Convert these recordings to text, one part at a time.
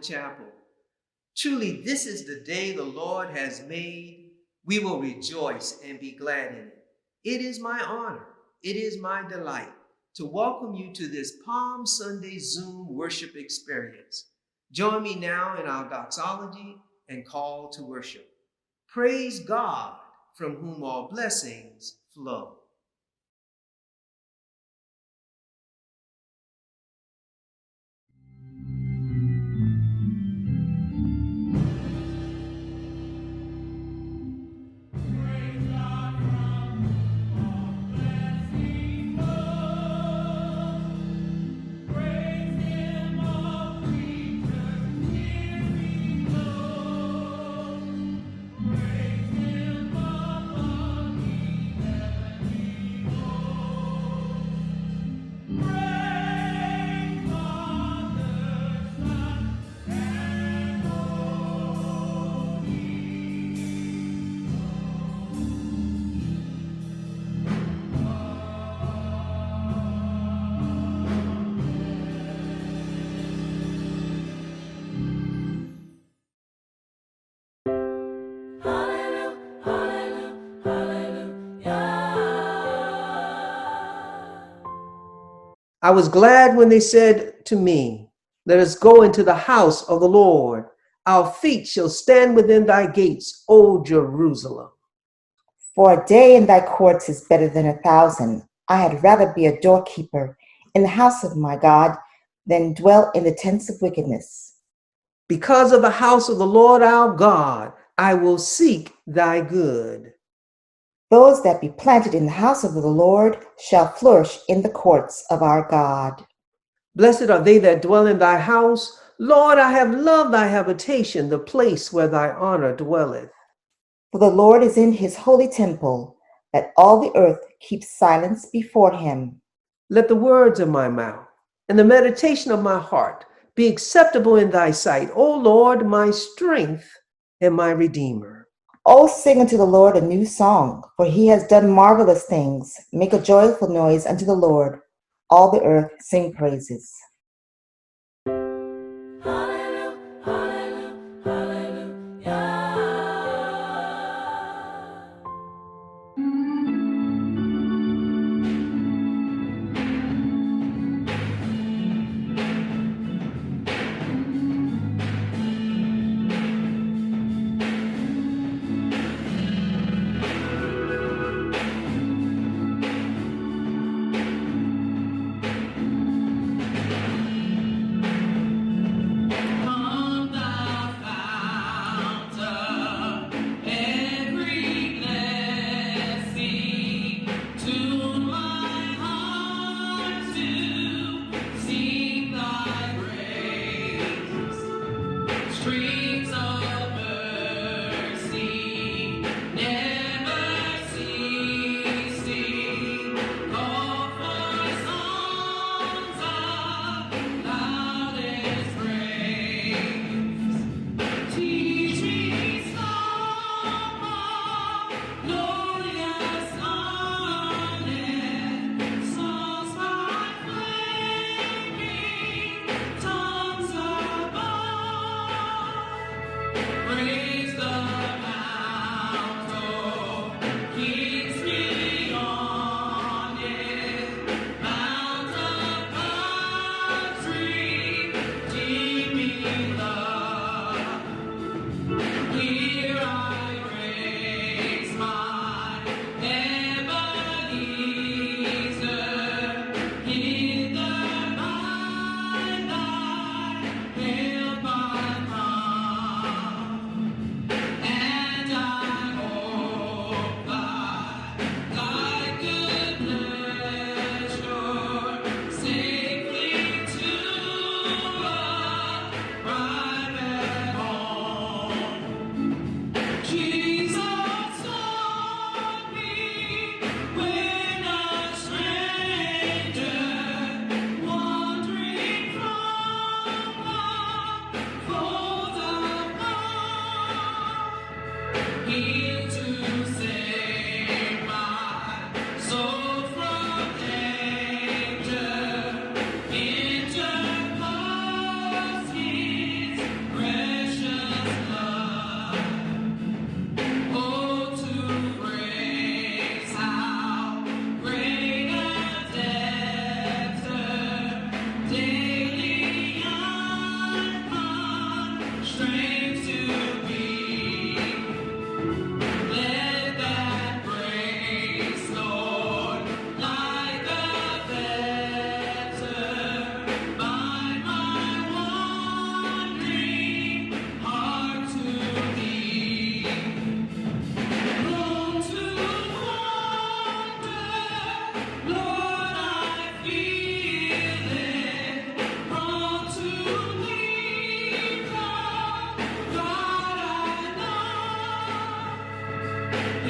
Chapel. Truly, this is the day the Lord has made. We will rejoice and be glad in it. It is my honor, it is my delight to welcome you to this Palm Sunday Zoom worship experience. Join me now in our doxology and call to worship. Praise God, from whom all blessings flow. I was glad when they said to me, "Let us go into the house of the Lord. Our feet shall stand within thy gates, O Jerusalem." For a day in thy courts is better than 1,000. I had rather be a doorkeeper in the house of my God than dwell in the tents of wickedness. Because of the house of the Lord our God, I will seek thy good. Those that be planted in the house of the Lord shall flourish in the courts of our God. Blessed are they that dwell in thy house. Lord, I have loved thy habitation, the place where thy honor dwelleth. For the Lord is in his holy temple. Let all the earth keep silence before him. Let the words of my mouth and the meditation of my heart be acceptable in thy sight, O Lord, my strength and my redeemer. Oh, sing unto the Lord a new song, for he has done marvelous things. Make a joyful noise unto the Lord. All the earth sing praises. Hallelujah, hallelujah, hallelujah.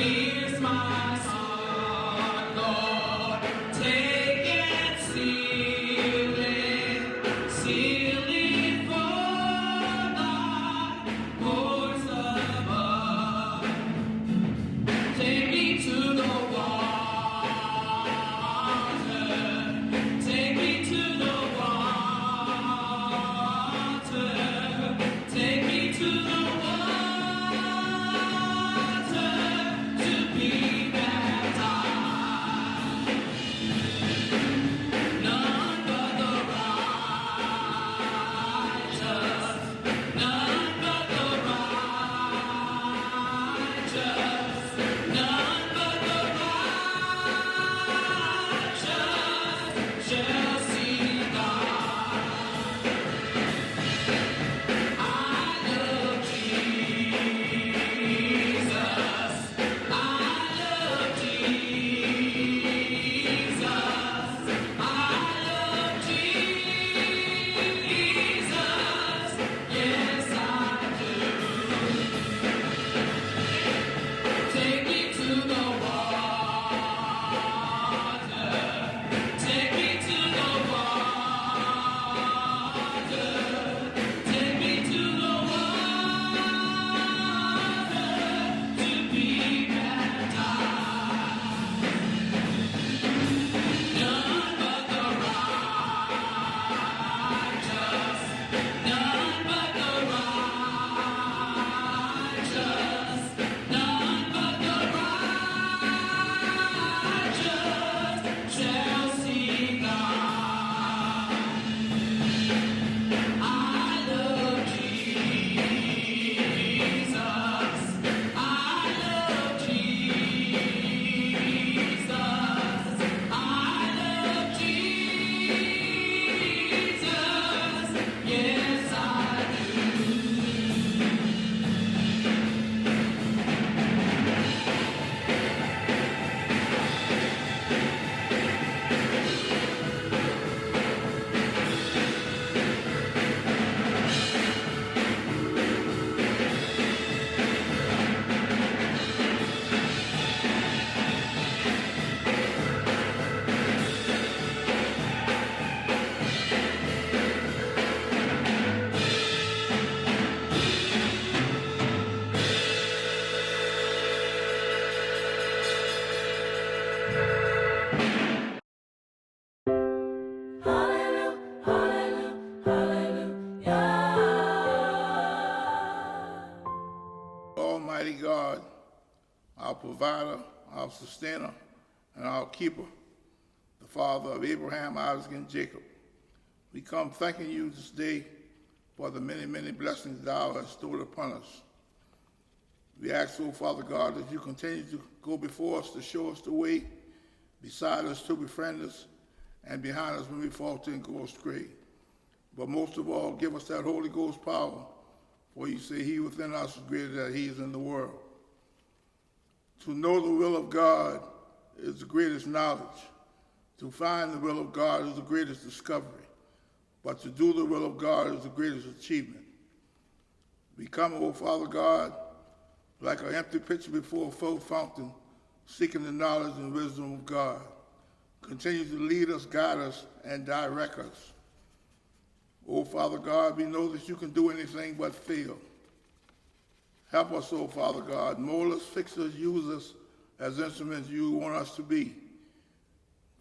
Here's my heart, Lord. Take and seal it for thy courts above. Take me to the water. Take me to the water. Take me to the water to be baptized. None but the righteous. None but the righteous. None but the righteous shall see God. I love Jesus. I love Jesus. I love Jesus. Yes, I do. Take me to the water. Take me to the water. Take me to the water to be baptized. None but the righteous. None but the righteous. None but the righteous shall see God. I love Jesus. I love Jesus. I love Jesus. Yes, I do. Hallelujah, hallelujah, hallelujah. Almighty God, our provider, our sustainer, and our keeper, the Father of Abraham, Isaac, and Jacob. We come thanking you this day for the many, many blessings thou hast stored upon us. We ask, O Father God, that you continue to go before us to show us the way, beside us to befriend us, and behind us when we falter and go astray. But most of all, give us that Holy Ghost power, for you say he within us is greater than he is in the world. To know the will of God is the greatest knowledge. To find the will of God is the greatest discovery. But to do the will of God is the greatest achievement. We come, O Father God, like an empty pitcher before a full fountain, seeking the knowledge and wisdom of God. Continue to lead us, guide us, and direct us. O Father God, we know that you can do anything but fail. Help us, O Father God. Mold us, fix us, use us as instruments you want us to be.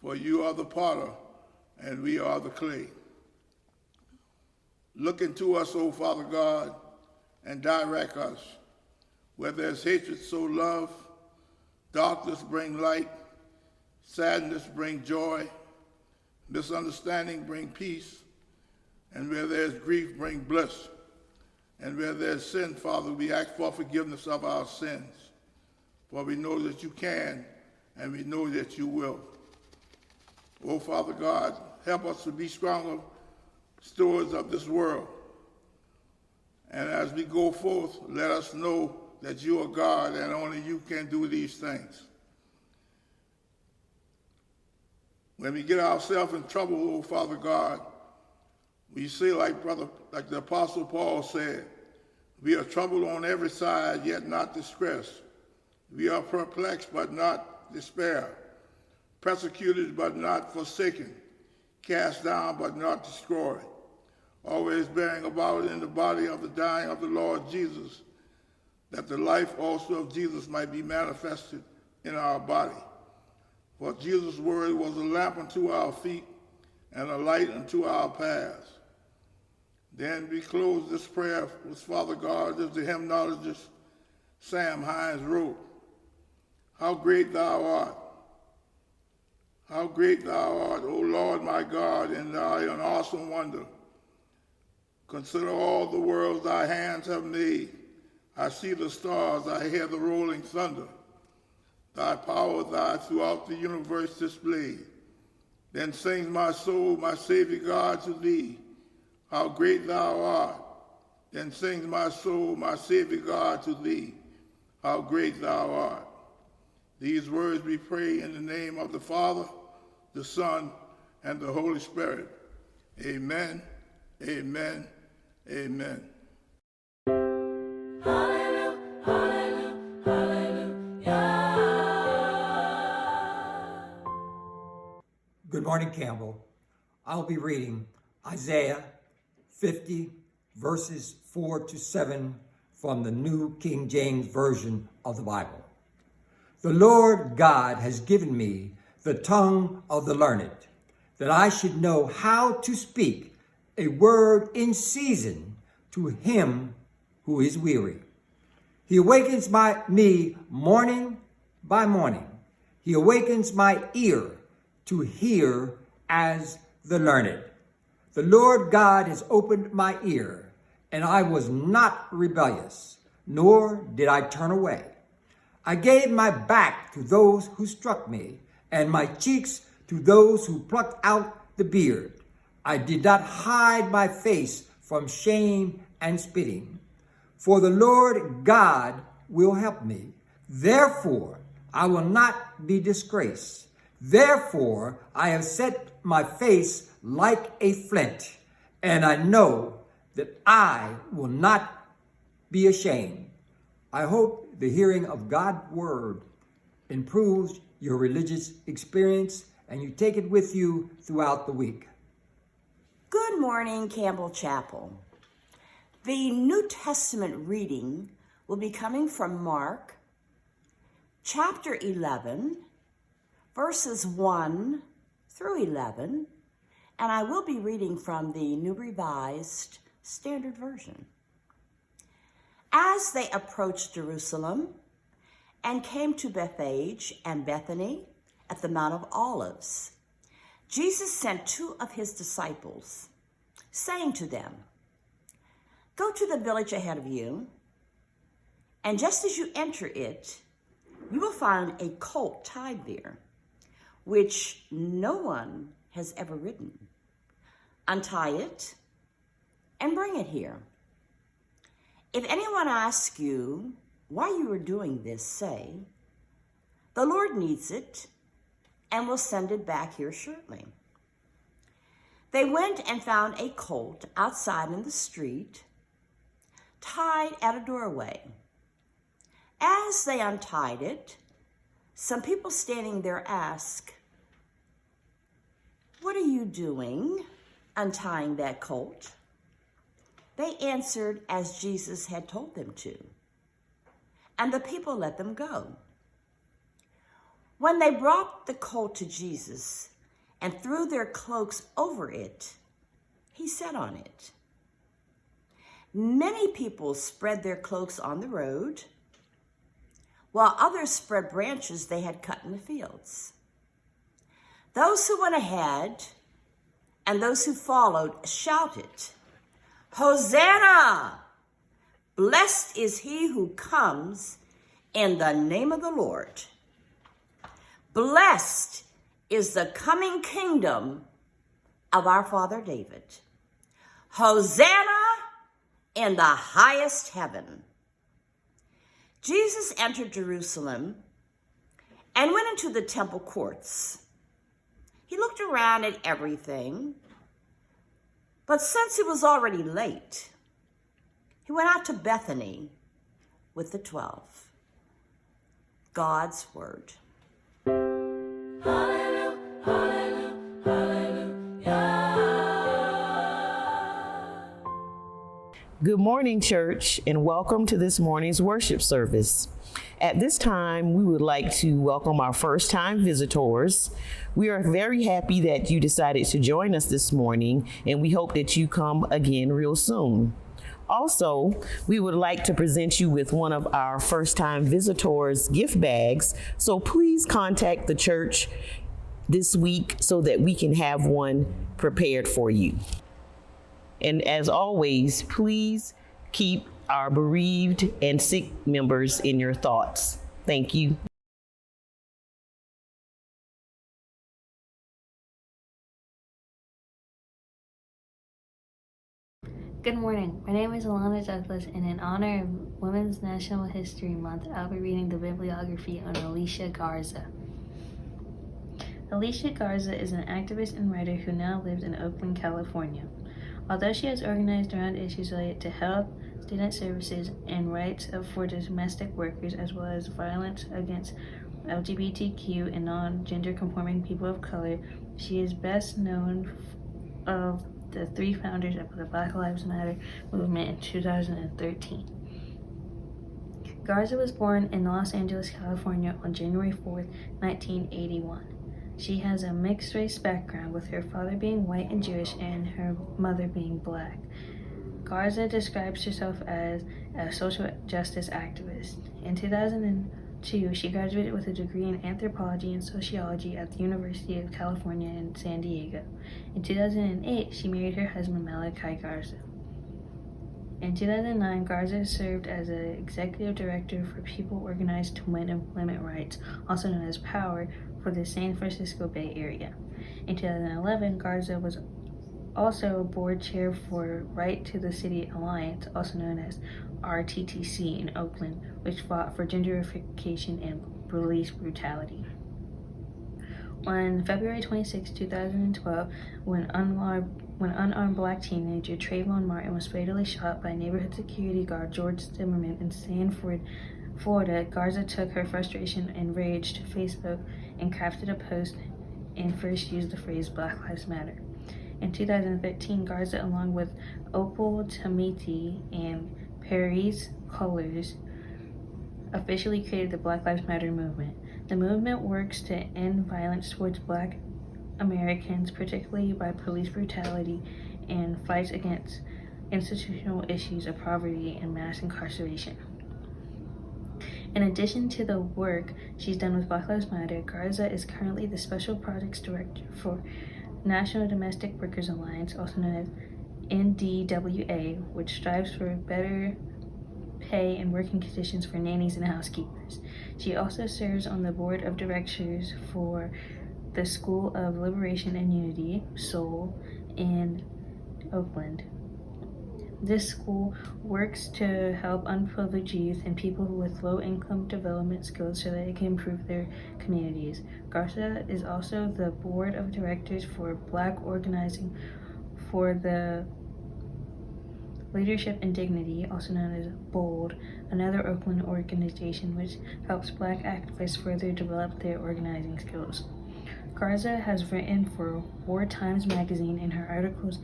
For you are the potter, and we are the clay. Look into us, O Father God, and direct us. Where there's hatred, sow love. Darkness, bring light. Sadness, bring joy. Misunderstanding, bring peace. And where there's grief, bring bliss. And where there's sin, Father, we ask for forgiveness of our sins. For we know that you can, and we know that you will. Oh, Father God, help us to be stronger stewards of this world. And as we go forth, let us know that you are God and only you can do these things. When we get ourselves in trouble, oh Father God, we say like the Apostle Paul said, we are troubled on every side, yet not distressed. We are perplexed but not despair, persecuted but not forsaken, cast down but not destroyed, always bearing about in the body of the dying of the Lord Jesus, that the life also of Jesus might be manifested in our body. For Jesus' word was a lamp unto our feet and a light unto our paths. Then we close this prayer with Father God, as the hymnologist Sam Hines wrote, "How great thou art! How great thou art, O Lord my God, and thy an awesome wonder. Consider all the worlds thy hands have made. I see the stars, I hear the rolling thunder. Thy power thy throughout the universe displayed. Then sings my soul, my Savior God, to thee. How great thou art. Then sings my soul, my Savior God, to thee. How great thou art." These words we pray in the name of the Father, the Son, and the Holy Spirit. Amen, amen, amen. Hallelujah, hallelujah, hallelujah. Good morning, Campbell. I'll be reading Isaiah 50, verses 4 to 7 from the New King James Version of the Bible. The Lord God has given me the tongue of the learned, that I should know how to speak a word in season to him who is weary. He awakens me morning by morning. He awakens my ear to hear as the learned. The Lord God has opened my ear, and I was not rebellious, nor did I turn away. I gave my back to those who struck me, and my cheeks to those who plucked out the beard. I did not hide my face from shame and spitting. For the Lord God will help me. Therefore, I will not be disgraced. Therefore, I have set my face like a flint, and I know that I will not be ashamed. I hope the hearing of God's word improves your religious experience and you take it with you throughout the week. Good morning, Campbell Chapel. The New Testament reading will be coming from Mark, chapter 11, verses 1 through 11, and I will be reading from the New Revised Standard Version. As they approached Jerusalem and came to Bethphage and Bethany at the Mount of Olives, Jesus sent two of his disciples, saying to them, "Go to the village ahead of you, and just as you enter it, you will find a colt tied there, which no one has ever ridden. Untie it and bring it here. If anyone asks you why you are doing this, say, 'The Lord needs it, and will send it back here shortly.'" They went and found a colt outside in the street, tied at a doorway. As they untied it, some people standing there asked, "What are you doing, untying that colt?" They answered as Jesus had told them to, and the people let them go. When they brought the colt to Jesus and threw their cloaks over it, he sat on it. Many people spread their cloaks on the road, while others spread branches they had cut in the fields. Those who went ahead and those who followed shouted, "Hosanna! Blessed is he who comes in the name of the Lord. Blessed is the coming kingdom of our father David. Hosanna in the highest heaven." Jesus entered Jerusalem and went into the temple courts. He looked around at everything, but since it was already late, he went out to Bethany with the 12. God's Word. Good morning, church, and welcome to this morning's worship service. At this time, we would like to welcome our first-time visitors. We are very happy that you decided to join us this morning, and we hope that you come again real soon. Also, we would like to present you with one of our first-time visitors' gift bags, so please contact the church this week so that we can have one prepared for you. And as always, please keep our bereaved and sick members in your thoughts. Thank you. Good morning. My name is Alana Douglas, and in honor of Women's National History Month, I'll be reading the bibliography on Alicia Garza. Alicia Garza is an activist and writer who now lives in Oakland, California. Although she has organized around issues related to health, student services, and rights for domestic workers, as well as violence against LGBTQ and non-gender conforming people of color, she is best known of the three founders of the Black Lives Matter movement in 2013. Garza was born in Los Angeles, California on January 4th, 1981. She has a mixed-race background, with her father being white and Jewish and her mother being Black. Garza describes herself as a social justice activist. In 2002, she graduated with a degree in anthropology and sociology at the University of California in San Diego. In 2008, she married her husband, Malachi Garza. In 2009, Garza served as an executive director for People Organized to Win Employment Rights, also known as POWER, for the San Francisco Bay Area. In 2011, Garza was also board chair for Right to the City Alliance, also known as RTTC in Oakland, which fought for genderification and police brutality. On February 26, 2012, when unarmed Black teenager Trayvon Martin was fatally shot by neighborhood security guard George Zimmerman in Sanford, Florida, Garza took her frustration and rage to Facebook and crafted a post and first used the phrase Black Lives Matter. In 2013, Garza, along with Opal Tometi and Paris Colors, officially created the Black Lives Matter movement. The movement works to end violence towards Black Americans, particularly by police brutality, and fights against institutional issues of poverty and mass incarceration. In addition to the work she's done with Black Lives Matter, Garza is currently the Special Projects Director for National Domestic Workers Alliance, also known as NDWA, which strives for better pay and working conditions for nannies and housekeepers. She also serves on the board of directors for the School of Liberation and Unity, SOUL, in Oakland. This school works to help unprivileged youth and people with low-income development skills so that they can improve their communities. Garza is also the board of directors for Black Organizing for the Leadership and Dignity, also known as BOLD, another Oakland organization which helps Black activists further develop their organizing skills. Garza has written for War Times magazine, and her articles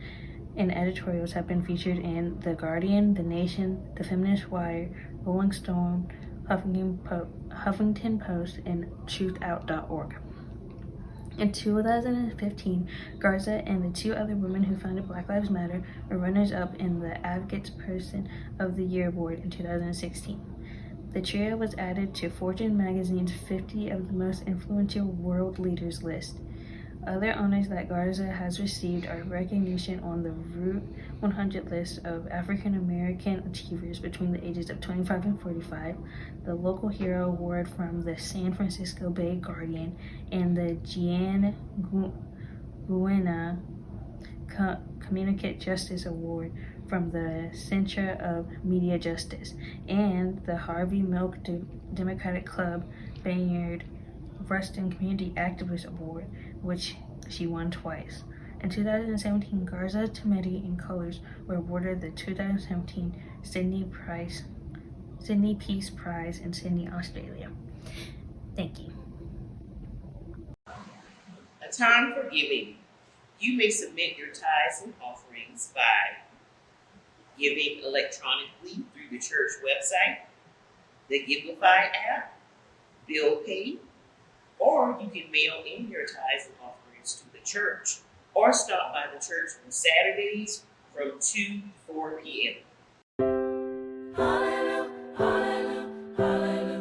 and editorials have been featured in The Guardian, The Nation, The Feminist Wire, Rolling Stone, Huffington Post, and TruthOut.org. In 2015, Garza and the two other women who founded Black Lives Matter were runners-up in the Advocates Person of the Year award in 2016. The trio was added to Fortune magazine's 50 of the most influential world leaders list. Other honors that Garza has received are recognition on the Root 100 list of African American achievers between the ages of 25 and 45, the Local Hero Award from the San Francisco Bay Guardian, and the Gian Guena Communicate Justice Award from the Center of Media Justice, and the Harvey Milk Democratic Club Bayard Rustin Community Activist Award, which she won twice. In 2017, Garza, Tometi, and Colors were awarded the 2017 Sydney Peace Prize in Sydney, Australia. Thank you. A time for giving. You may submit your tithes and offerings by giving electronically through the church website, the Giveify app, Bill Pay, or you can mail in your tithes and offerings to the church, or stop by the church on Saturdays from 2 to 4 p.m. Hallelujah, hallelujah, hallelujah.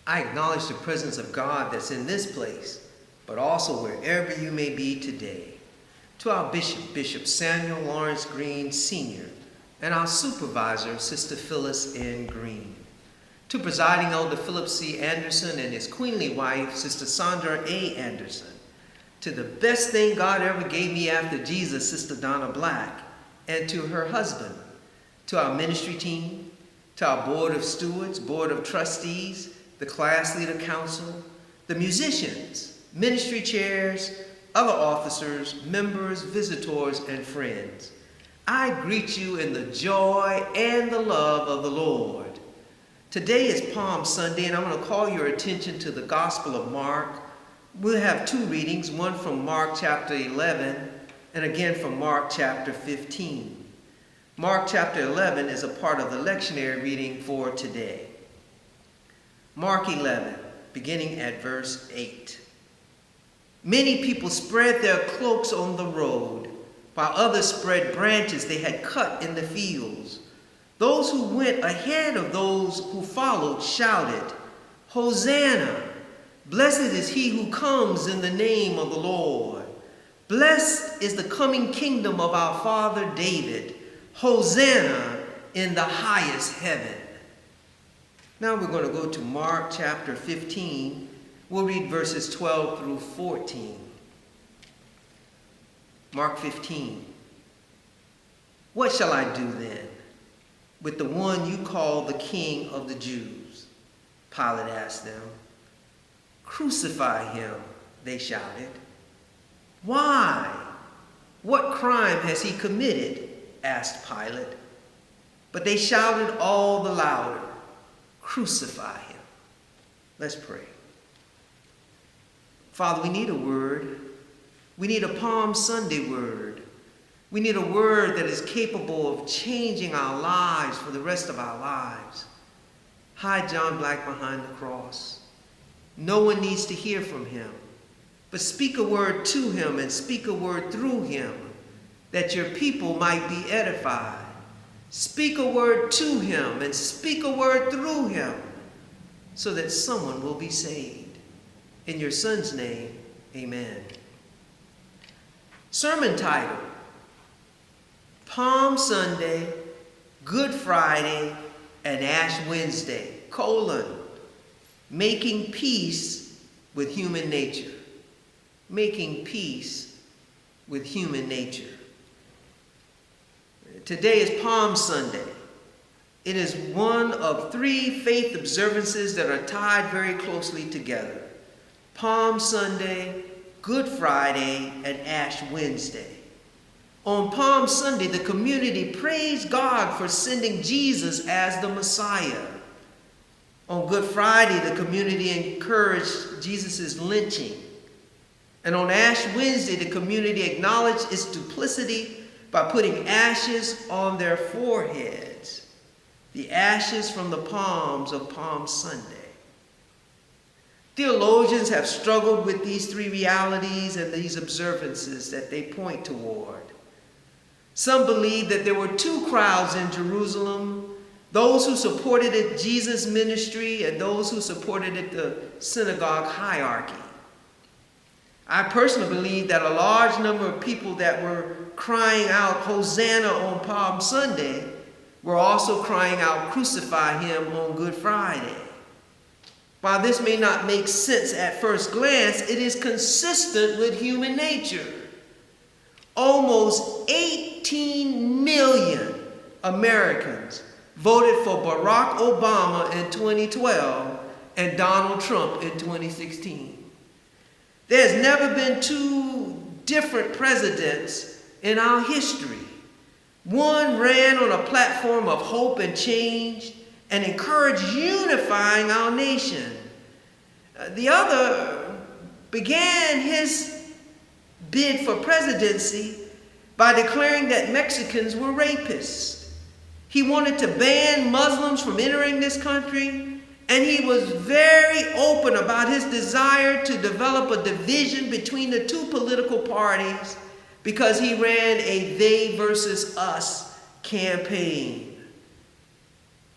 I acknowledge the presence of God that's in this place, but also wherever you may be today. To our bishop, Bishop Samuel Lawrence Green Sr., and our supervisor, Sister Phyllis N. Green. To presiding elder Philip C. Anderson and his queenly wife, Sister Sandra A. Anderson. To the best thing God ever gave me after Jesus, Sister Donna Black, and to her husband. To our ministry team, to our board of stewards, board of trustees, the class leader council, the musicians, ministry chairs, other officers, members, visitors, and friends. I greet you in the joy and the love of the Lord. Today is Palm Sunday, and I'm going to call your attention to the Gospel of Mark. We'll have two readings, one from Mark chapter 11, and again from Mark chapter 15. Mark chapter 11 is a part of the lectionary reading for today. Mark 11, beginning at verse 8. Many people spread their cloaks on the road, while others spread branches they had cut in the fields. Those who went ahead of those who followed shouted, "Hosanna! Blessed is he who comes in the name of the Lord. Blessed is the coming kingdom of our father David. Hosanna in the highest heaven." Now we're going to go to Mark chapter 15. We'll read verses 12 through 14. Mark 15. "What shall I do then with the one you call the King of the Jews?" Pilate asked them. "Crucify him," they shouted. "Why? What crime has he committed?" asked Pilate. But they shouted all the louder, "Crucify him." Let's pray. Father, we need a word. We need a Palm Sunday word. We need a word that is capable of changing our lives for the rest of our lives. Hide John Black behind the cross. No one needs to hear from him, but speak a word to him and speak a word through him, that your people might be edified. Speak a word to him and speak a word through him, so that someone will be saved. In your Son's name, amen. Sermon title: Palm Sunday, Good Friday, and Ash Wednesday, making peace with human nature. Making peace with human nature. Today is Palm Sunday. It is one of three faith observances that are tied very closely together: Palm Sunday, Good Friday, and Ash Wednesday. On Palm Sunday, the community praised God for sending Jesus as the Messiah. On Good Friday, the community encouraged Jesus' lynching. And on Ash Wednesday, the community acknowledged its duplicity by putting ashes on their foreheads, the ashes from the palms of Palm Sunday. Theologians have struggled with these three realities and these observances that they point toward. Some believe that there were two crowds in Jerusalem: those who supported Jesus' ministry and those who supported the synagogue hierarchy. I personally believe that a large number of people that were crying out Hosanna on Palm Sunday were also crying out crucify him on Good Friday. While this may not make sense at first glance, it is consistent with human nature. Almost 18 million Americans voted for Barack Obama in 2012 and Donald Trump in 2016. There's never been two different presidents in our history. One ran on a platform of hope and change and encouraged unifying our nation. The other began his bid for presidency by declaring that Mexicans were rapists. He wanted to ban Muslims from entering this country, and he was very open about his desire to develop a division between the two political parties because he ran a they versus us campaign.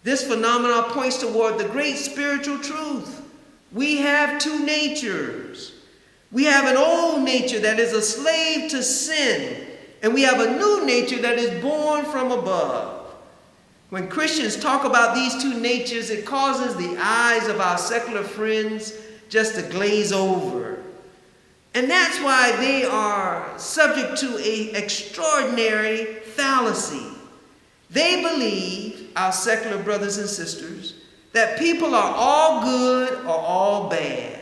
This phenomenon points toward the great spiritual truth. We have two natures. We have an old nature that is a slave to sin, and we have a new nature that is born from above. When Christians talk about these two natures, it causes the eyes of our secular friends just to glaze over. And that's why they are subject to an extraordinary fallacy. They believe, our secular brothers and sisters, that people are all good or all bad.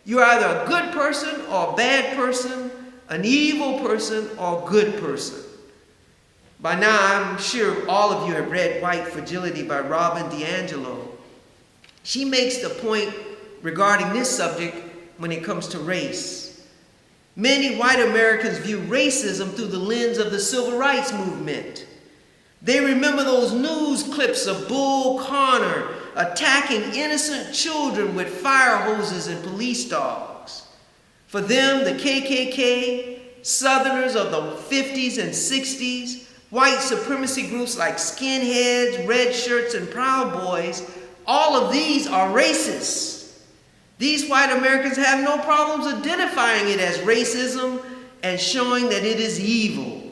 You're either a good person or a bad person, an evil person or a good person. By now, I'm sure all of you have read White Fragility by Robin DiAngelo. She makes the point regarding this subject when it comes to race. Many white Americans view racism through the lens of the civil rights movement. They remember those news clips of Bull Connor attacking innocent children with fire hoses and police dogs. For them, the KKK, Southerners of the 50s and 60s, white supremacy groups like skinheads, red shirts, and Proud Boys, all of these are racist. These white Americans have no problems identifying it as racism and showing that it is evil.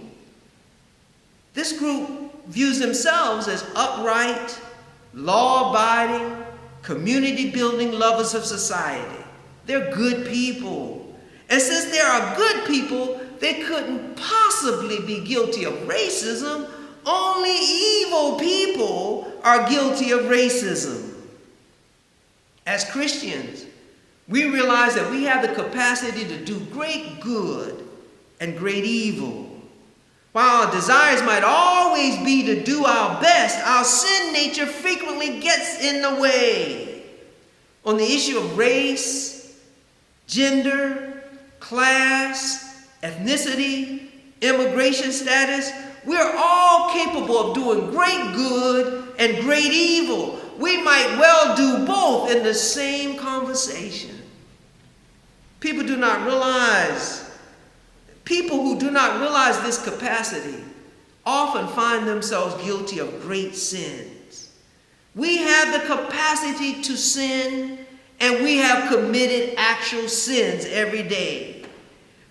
This group views themselves as upright, law-abiding, community-building lovers of society. They're good people. And since they are good people, they couldn't possibly be guilty of racism. Only evil people are guilty of racism. As Christians, we realize that we have the capacity to do great good and great evil. While our desires might always be to do our best, our sin nature frequently gets in the way. On the issue of race, gender, class, ethnicity, immigration status, we're all capable of doing great good and great evil. We might well do both in the same conversation. People who do not realize this capacity often find themselves guilty of great sins. We have the capacity to sin, and we have committed actual sins every day.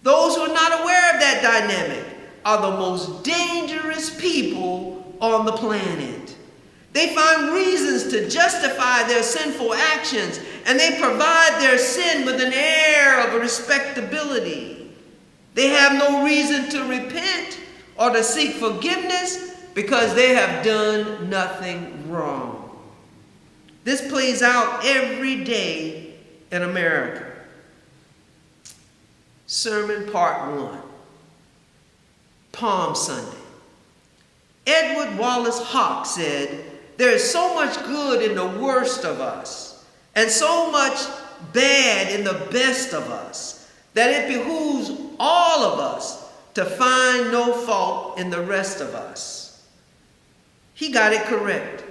Those who are not aware of that dynamic are the most dangerous people on the planet. They find reasons to justify their sinful actions, and they provide their sin with an air of respectability. They have no reason to repent or to seek forgiveness because they have done nothing wrong. This plays out every day in America. Sermon Part 1, Palm Sunday. Edward Wallace Hawke said, "There is so much good in the worst of us, and so much bad in the best of us, that it behooves all of us to find no fault in the rest of us." He got it correct.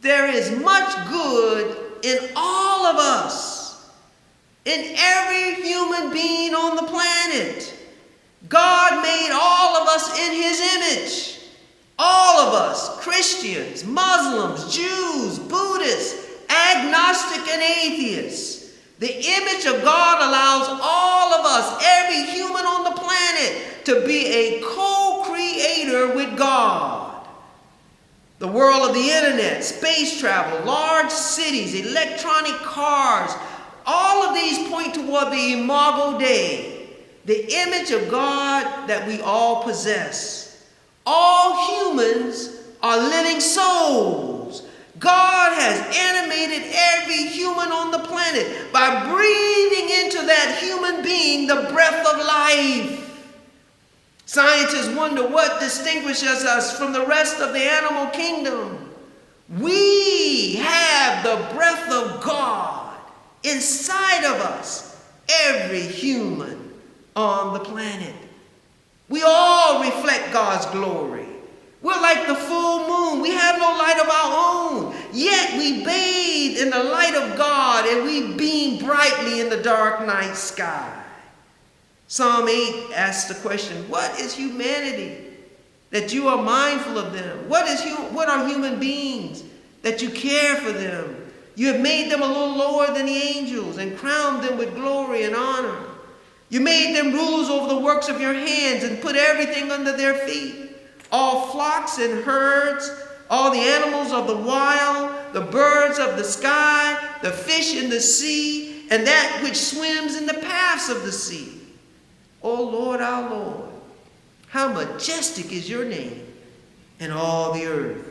There is much good in all of us, in every human being on the planet. God made all of us in his image. All of us, Christians, Muslims, Jews, Buddhists, agnostic and atheists. The image of God allows all of us, every human on the planet, to be a co-creator with God. The world of the internet, space travel, large cities, electronic cars, all of these point toward the Imago Dei, the image of God that we all possess. All humans are living souls. God has animated every human on the planet by breathing into that human being the breath of life. Scientists wonder what distinguishes us from the rest of the animal kingdom. We have the breath of God inside of us, every human on the planet. We all reflect God's glory. We're like the full moon. We have no light of our own. Yet we bathe in the light of God and we beam brightly in the dark night sky. Psalm 8 asks the question, what is humanity that you are mindful of them? What are human beings that you care for them? You have made them a little lower than the angels and crowned them with glory and honor. You made them rulers over the works of your hands and put everything under their feet, all flocks and herds, all the animals of the wild, the birds of the sky, the fish in the sea, and that which swims in the paths of the sea. O Lord, our Lord, how majestic is your name in all the earth.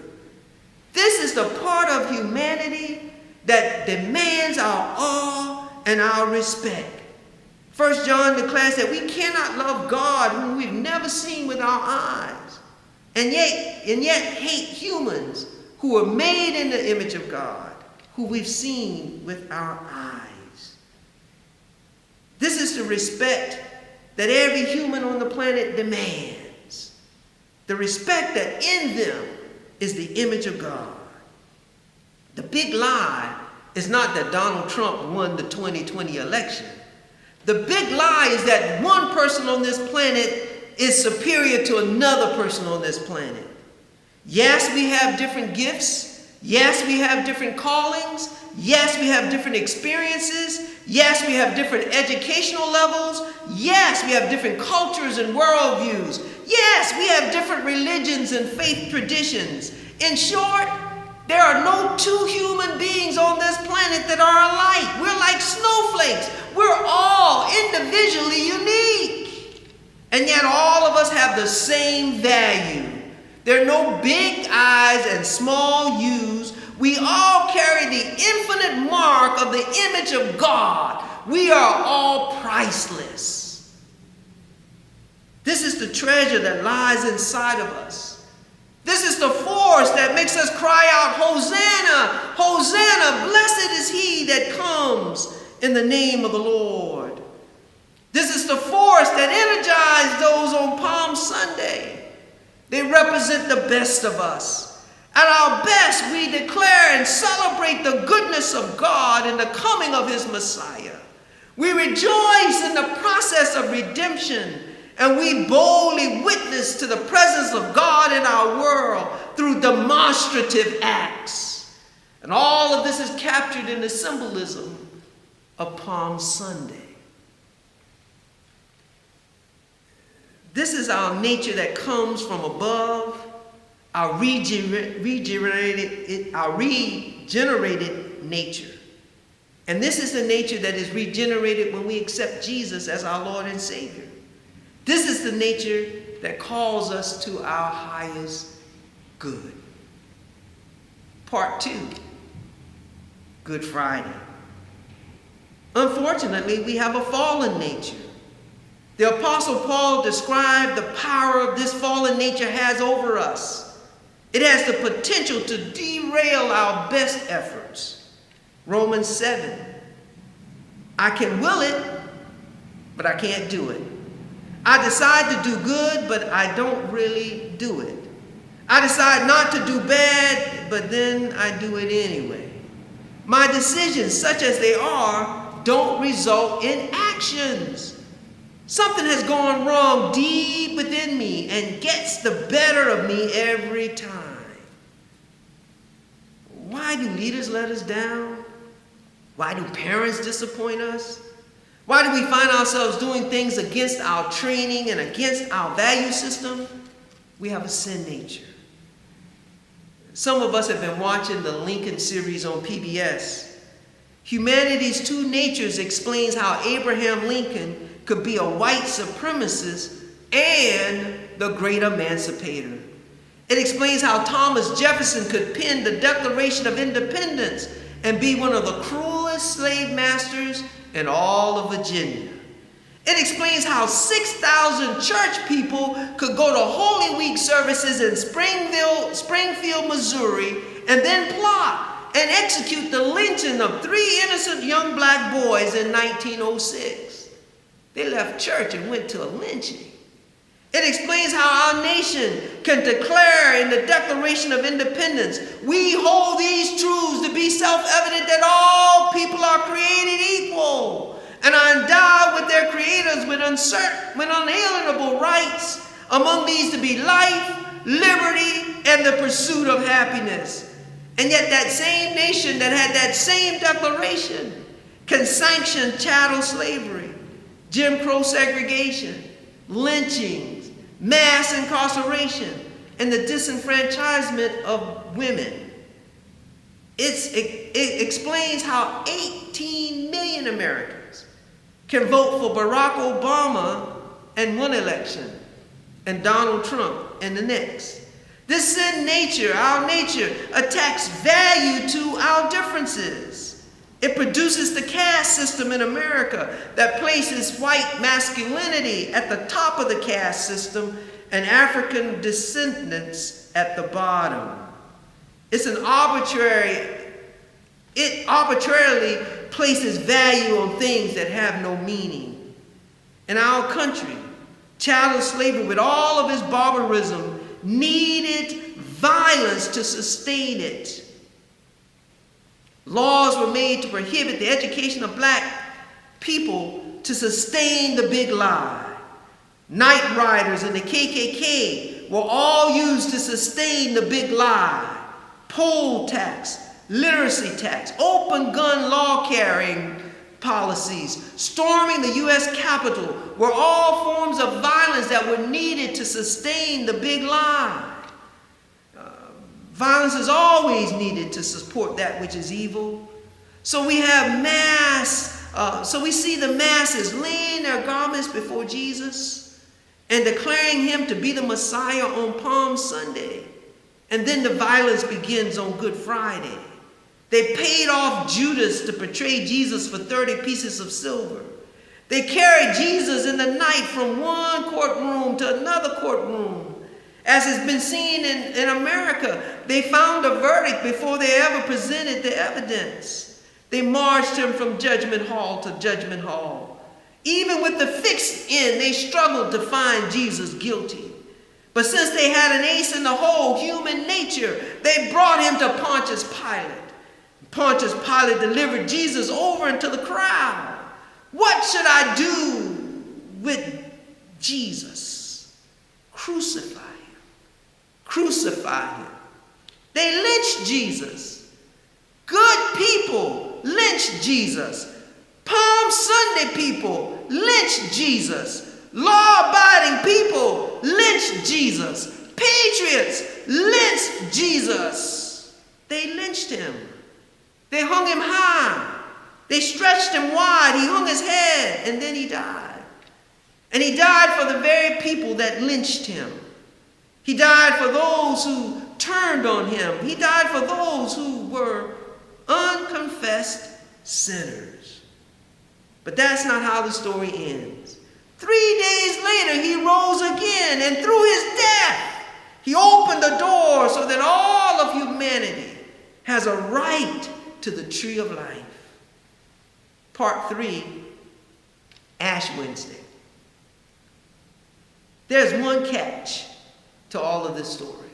This is the part of humanity that demands our awe and our respect. 1 John declares that we cannot love God whom we've never seen with our eyes, and yet hate humans who are made in the image of God, who we've seen with our eyes. This is the respect that every human on the planet demands. The respect that in them is the image of God. The big lie is not that Donald Trump won the 2020 election. The big lie is that one person on this planet is superior to another person on this planet. Yes, we have different gifts. Yes, we have different callings. Yes, we have different experiences. Yes, we have different educational levels. Yes, we have different cultures and worldviews. Yes, we have different religions and faith traditions. In short, there are no two human beings on this planet that are alike. We're like snowflakes. We're all individually unique. And yet all of us have the same value. There are no big I's and small U's. We all carry the infinite mark of the image of God. We are all priceless. This is the treasure that lies inside of us. This is the force that makes us cry out, Hosanna, Hosanna, blessed is he that comes in the name of the Lord. This is the force that energized those on Palm Sunday. They represent the best of us. At our best, we declare and celebrate the goodness of God in the coming of his Messiah. We rejoice in the process of redemption, and we boldly witness to the presence of God in our world through demonstrative acts. And all of this is captured in the symbolism of Palm Sunday. This is our nature that comes from above, our regenerated nature. And this is the nature that is regenerated when we accept Jesus as our Lord and Savior. This is the nature that calls us to our highest good. Part 2, Good Friday. Unfortunately, we have a fallen nature. The Apostle Paul described the power this fallen nature has over us. It has the potential to derail our best efforts. Romans 7. I can will it, but I can't do it. I decide to do good, but I don't really do it. I decide not to do bad, but then I do it anyway. My decisions, such as they are, don't result in actions. Something has gone wrong deep within me and gets the better of me every time. Why do leaders let us down? Why do parents disappoint us? Why do we find ourselves doing things against our training and against our value system? We have a sin nature. Some of us have been watching the Lincoln series on PBS. Humanity's Two Natures explains how Abraham Lincoln could be a white supremacist and the great emancipator. It explains how Thomas Jefferson could pen the Declaration of Independence and be one of the cruelest slave masters in all of Virginia. It explains how 6,000 church people could go to Holy Week services in Springfield, Missouri, and then plot and execute the lynching of 3 innocent young black boys in 1906. They left church and went to a lynching. It explains how our nation can declare in the Declaration of Independence, we hold these truths to be self-evident that all people are created equal and are endowed with their creators with unalienable rights, among these to be life, liberty, and the pursuit of happiness. And yet that same nation that had that same declaration can sanction chattel slavery, Jim Crow segregation, lynchings, mass incarceration, and the disenfranchisement of women. It explains how 18 million Americans can vote for Barack Obama in one election and Donald Trump in the next. This sin nature, our nature, attacks value to our differences. It produces the caste system in America that places white masculinity at the top of the caste system and African descendants at the bottom. It arbitrarily places value on things that have no meaning. In our country, chattel slavery, with all of its barbarism, needed violence to sustain it. Laws were made to prohibit the education of black people to sustain the big lie. Night riders and the KKK were all used to sustain the big lie. Poll tax, literacy tax, open gun law carrying policies, storming the U.S. Capitol were all forms of violence that were needed to sustain the big lie. Violence is always needed to support that which is evil. So we have so we see the masses laying their garments before Jesus and declaring him to be the Messiah on Palm Sunday. And then the violence begins on Good Friday. They paid off Judas to betray Jesus for 30 pieces of silver. They carried Jesus in the night from one courtroom to another courtroom. As has been seen in America, they found a verdict before they ever presented the evidence. They marched him from judgment hall to judgment hall. Even with the fixed end, they struggled to find Jesus guilty. But since they had an ace in the hole, human nature, they brought him to Pontius Pilate. Pontius Pilate delivered Jesus over into the crowd. What should I do with Jesus? Crucify him. Crucify him. They lynched Jesus. Good people lynched Jesus. Palm Sunday people lynched Jesus. Law-abiding people lynched Jesus. Patriots lynched Jesus. They lynched him. They hung him high. They stretched him wide. He hung his head, and then he died. And he died for the very people that lynched him. He died for those who turned on him. He died for those who were unconfessed sinners. But that's not how the story ends. 3 days later, he rose again, and through his death, he opened the door so that all of humanity has a right to the tree of life. Part 3, Ash Wednesday. There's one catch to all of this story.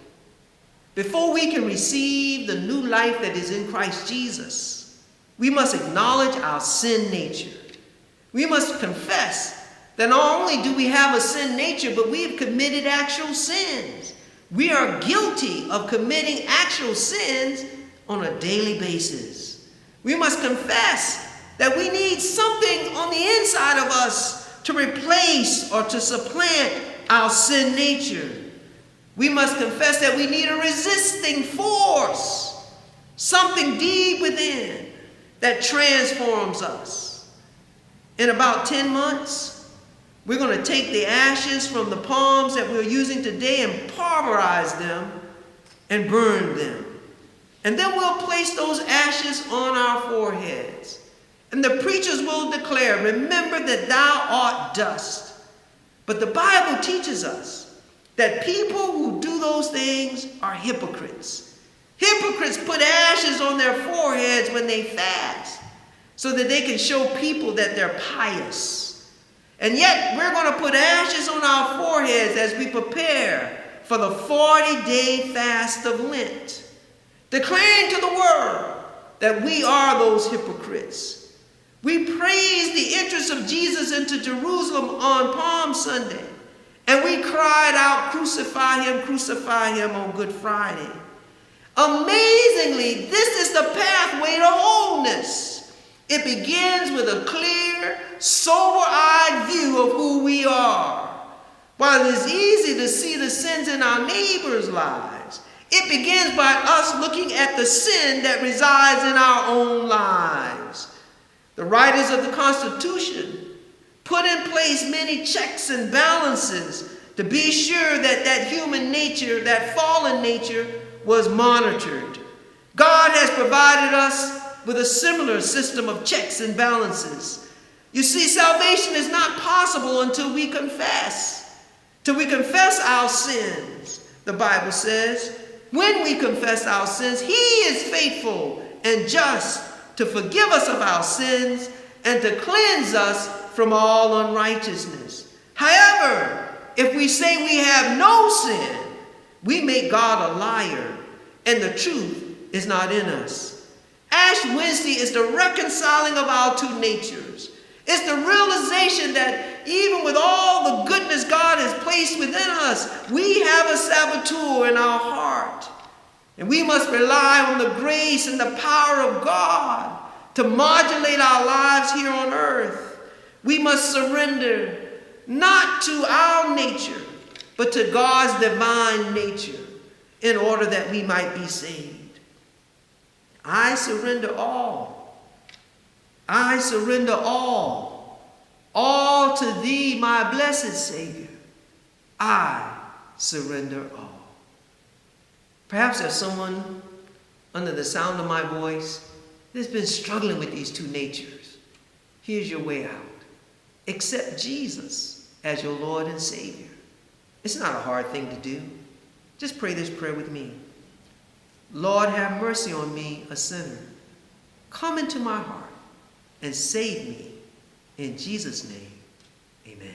Before we can receive the new life that is in Christ Jesus, we must acknowledge our sin nature. We must confess that not only do we have a sin nature, but we have committed actual sins. We are guilty of committing actual sins on a daily basis. We must confess that we need something on the inside of us to replace or to supplant our sin nature. We must confess that we need a resisting force, something deep within that transforms us. In about 10 months, we're going to take the ashes from the palms that we're using today and pulverize them and burn them. And then we'll place those ashes on our foreheads. And the preachers will declare, "Remember that thou art dust." But the Bible teaches us that people who do those things are hypocrites. Hypocrites put ashes on their foreheads when they fast so that they can show people that they're pious. And yet we're going to put ashes on our foreheads as we prepare for the 40-day fast of Lent, declaring to the world that we are those hypocrites. We praised the entrance of Jesus into Jerusalem on Palm Sunday, and we cried out, crucify him on Good Friday. Amazingly, this is the pathway to wholeness. It begins with a clear, sober-eyed view of who we are. While it is easy to see the sins in our neighbors' lives, it begins by us looking at the sin that resides in our own lives. The writers of the Constitution put in place many checks and balances to be sure that that human nature, that fallen nature, was monitored. God has provided us with a similar system of checks and balances. You see, salvation is not possible until we confess. Till we confess our sins, the Bible says. When we confess our sins, He is faithful and just to forgive us of our sins and to cleanse us from all unrighteousness. However, if we say we have no sin, we make God a liar, and the truth is not in us. Ash Wednesday is the reconciling of our two natures. It's the realization that even with all the goodness God has placed within us, we have a saboteur in our heart. And we must rely on the grace and the power of God to modulate our lives here on earth. We must surrender not to our nature, but to God's divine nature in order that we might be saved. I surrender all. I surrender all. All to Thee, my blessed Savior. I surrender all. Perhaps there's someone under the sound of my voice that's been struggling with these two natures. Here's your way out. Accept Jesus as your Lord and Savior. It's not a hard thing to do. Just pray this prayer with me. Lord, have mercy on me, a sinner. Come into my heart and save me. In Jesus' name, amen.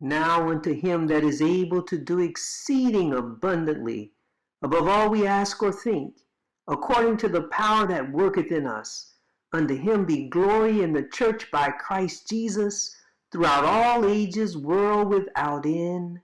Now unto him that is able to do exceeding abundantly, above all we ask or think, according to the power that worketh in us, unto him be glory in the church by Christ Jesus, throughout all ages, world without end.